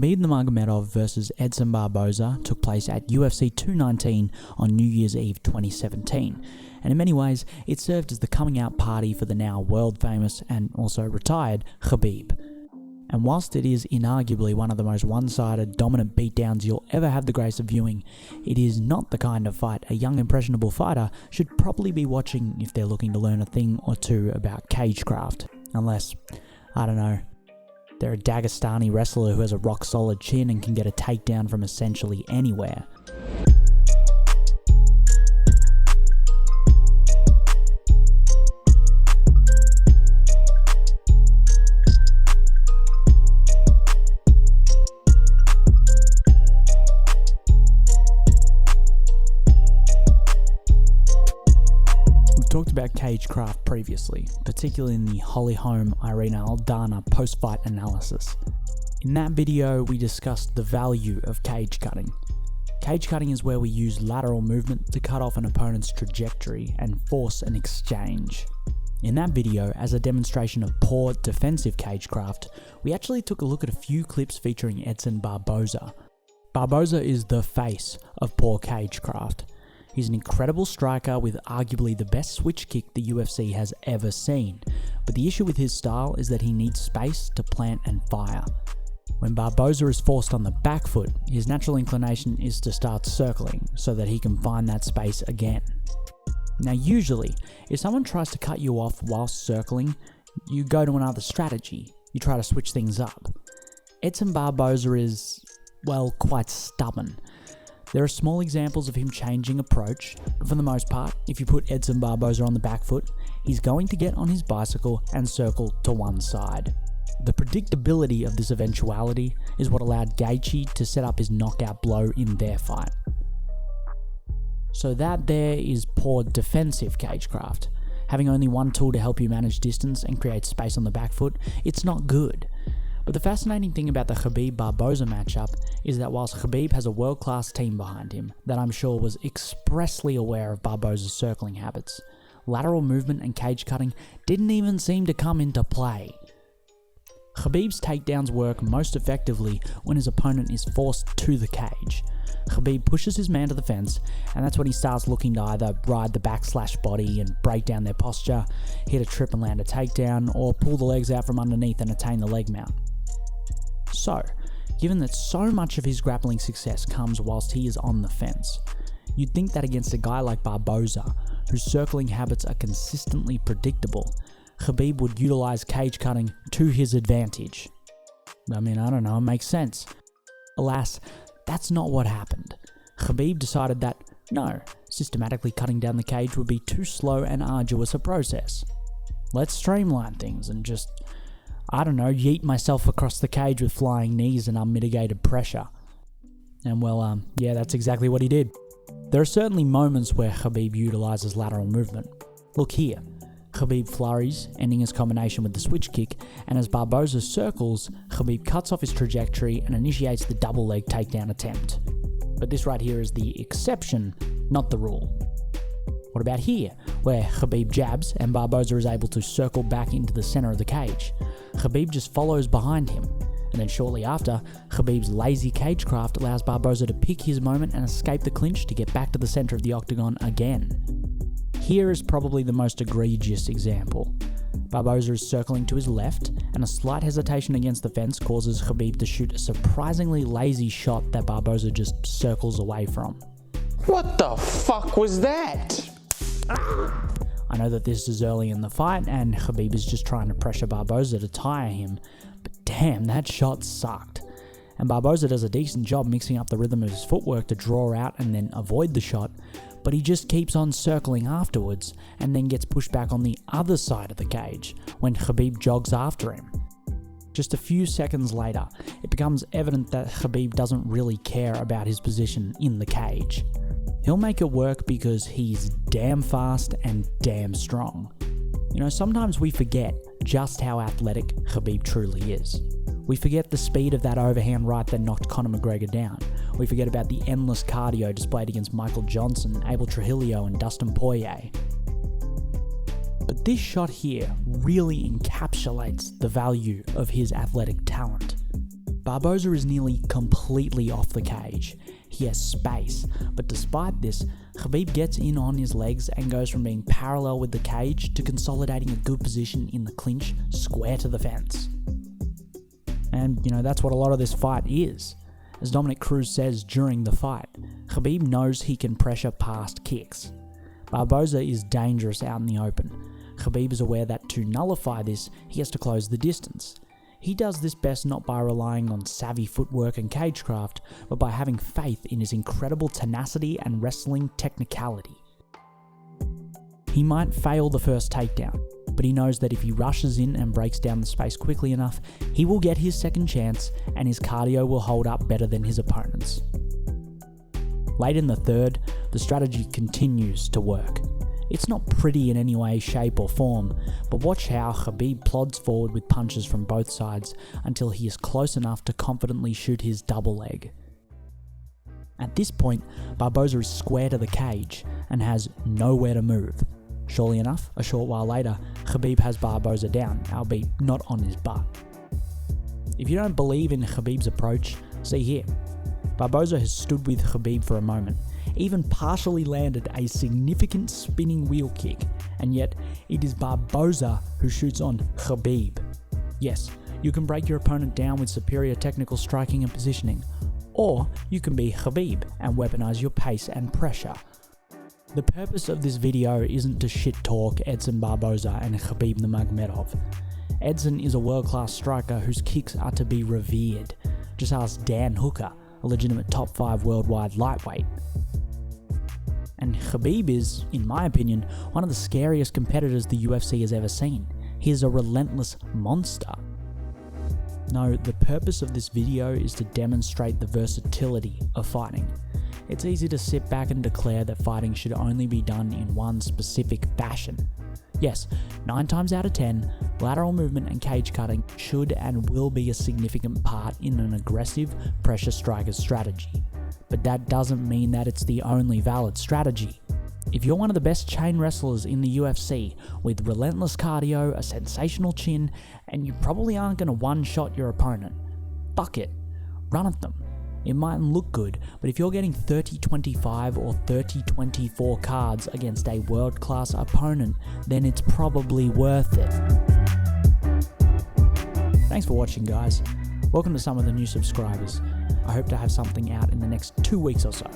Khabib Nurmagomedov versus Edson Barboza took place at UFC 219 on New Year's Eve 2017, and in many ways it served as the coming out party for the now world famous and also retired Khabib. And whilst it is inarguably one of the most one-sided, dominant beatdowns you'll ever have the grace of viewing, it is not the kind of fight a young impressionable fighter should probably be watching if they're looking to learn a thing or two about Cagecraft. Unless, I don't know, they're a Dagestani wrestler who has a rock-solid chin and can get a takedown from essentially anywhere. Talked about Cagecraft previously, particularly in the Holly Holm Irina Aldana post-fight analysis. In that video, we discussed the value of cage cutting. Cage cutting is where we use lateral movement to cut off an opponent's trajectory and force an exchange. In that video, as a demonstration of poor defensive Cagecraft, we actually took a look at a few clips featuring Edson Barboza. Barboza is the face of poor Cagecraft. He's an incredible striker with arguably the best switch kick the UFC has ever seen, but the issue with his style is that he needs space to plant and fire. When Barboza is forced on the back foot, his natural inclination is to start circling so that he can find that space again. Now usually, if someone tries to cut you off whilst circling, you go to another strategy, you try to switch things up. Edson Barboza is, well, quite stubborn. There are small examples of him changing approach, but for the most part, if you put Edson Barboza on the back foot, he's going to get on his bicycle and circle to one side. The predictability of this eventuality is what allowed Gaethje to set up his knockout blow in their fight. So that there is poor defensive Cagecraft. Having only one tool to help you manage distance and create space on the back foot, it's not good. But the fascinating thing about the Khabib-Barboza matchup is that whilst Khabib has a world-class team behind him that I'm sure was expressly aware of Barboza's circling habits, lateral movement and cage cutting didn't even seem to come into play. Khabib's takedowns work most effectively when his opponent is forced to the cage. Khabib pushes his man to the fence, and that's when he starts looking to either ride the back/body and break down their posture, hit a trip and land a takedown, or pull the legs out from underneath and attain the leg mount. So, given that so much of his grappling success comes whilst he is on the fence, you'd think that against a guy like Barboza, whose circling habits are consistently predictable, Khabib would utilize cage cutting to his advantage. I mean, I don't know, it makes sense. Alas, that's not what happened. Khabib decided that, no, systematically cutting down the cage would be too slow and arduous a process. Let's streamline things and just, I don't know, yeet myself across the cage with flying knees and unmitigated pressure. And well, yeah, that's exactly what he did. There are certainly moments where Khabib utilizes lateral movement. Look here. Khabib flurries, ending his combination with the switch kick, and as Barboza circles, Khabib cuts off his trajectory and initiates the double leg takedown attempt. But this right here is the exception, not the rule. What about here, where Khabib jabs and Barboza is able to circle back into the center of the cage? Khabib just follows behind him, and then shortly after, Khabib's lazy Cagecraft allows Barboza to pick his moment and escape the clinch to get back to the center of the octagon again. Here is probably the most egregious example. Barboza is circling to his left, and a slight hesitation against the fence causes Khabib to shoot a surprisingly lazy shot that Barboza just circles away from. What the fuck was that? I know that this is early in the fight, and Khabib is just trying to pressure Barboza to tire him, but damn, that shot sucked. And Barboza does a decent job mixing up the rhythm of his footwork to draw out and then avoid the shot, but he just keeps on circling afterwards and then gets pushed back on the other side of the cage when Khabib jogs after him. Just a few seconds later, it becomes evident that Khabib doesn't really care about his position in the cage. He'll make it work because he's damn fast and damn strong. You know, sometimes we forget just how athletic Khabib truly is. We forget the speed of that overhand right that knocked Conor McGregor down. We forget about the endless cardio displayed against Michael Johnson, Abel Trujillo and Dustin Poirier. But this shot here really encapsulates the value of his athletic talent. Barboza is nearly completely off the cage. He has space, but despite this, Khabib gets in on his legs and goes from being parallel with the cage to consolidating a good position in the clinch, square to the fence. And, that's what a lot of this fight is. As Dominic Cruz says during the fight, Khabib knows he can pressure past kicks. Barboza is dangerous out in the open. Khabib is aware that to nullify this, he has to close the distance. He does this best not by relying on savvy footwork and cagecraft, but by having faith in his incredible tenacity and wrestling technicality. He might fail the first takedown, but he knows that if he rushes in and breaks down the space quickly enough, he will get his second chance and his cardio will hold up better than his opponent's. Late in the third, the strategy continues to work. It's not pretty in any way, shape or form, but watch how Khabib plods forward with punches from both sides until he is close enough to confidently shoot his double leg. At this point, Barboza is square to the cage and has nowhere to move. Surely enough, a short while later, Khabib has Barboza down, albeit not on his butt. If you don't believe in Khabib's approach, see here. Barboza has stood with Khabib for a moment, even partially landed a significant spinning wheel kick, and yet it is Barboza who shoots on Khabib. Yes, you can break your opponent down with superior technical striking and positioning, or you can be Khabib and weaponize your pace and pressure. The purpose of this video isn't to shit talk Edson Barboza and Khabib Nurmagomedov. Edson is a world-class striker whose kicks are to be revered. Just ask Dan Hooker, a legitimate top 5 worldwide lightweight. And Khabib is, in my opinion, one of the scariest competitors the UFC has ever seen. He is a relentless monster. No, the purpose of this video is to demonstrate the versatility of fighting. It's easy to sit back and declare that fighting should only be done in one specific fashion. Yes, 9 times out of 10, lateral movement and cage cutting should and will be a significant part in an aggressive pressure striker's strategy. But that doesn't mean that it's the only valid strategy. If you're one of the best chain wrestlers in the UFC, with relentless cardio, a sensational chin, and you probably aren't going to one-shot your opponent, fuck it, run at them. It mightn't look good, but if you're getting 30-25 or 30-24 cards against a world-class opponent, then it's probably worth it. Thanks for watching, guys. Welcome to some of the new subscribers. I hope to have something out in the next 2 weeks or so.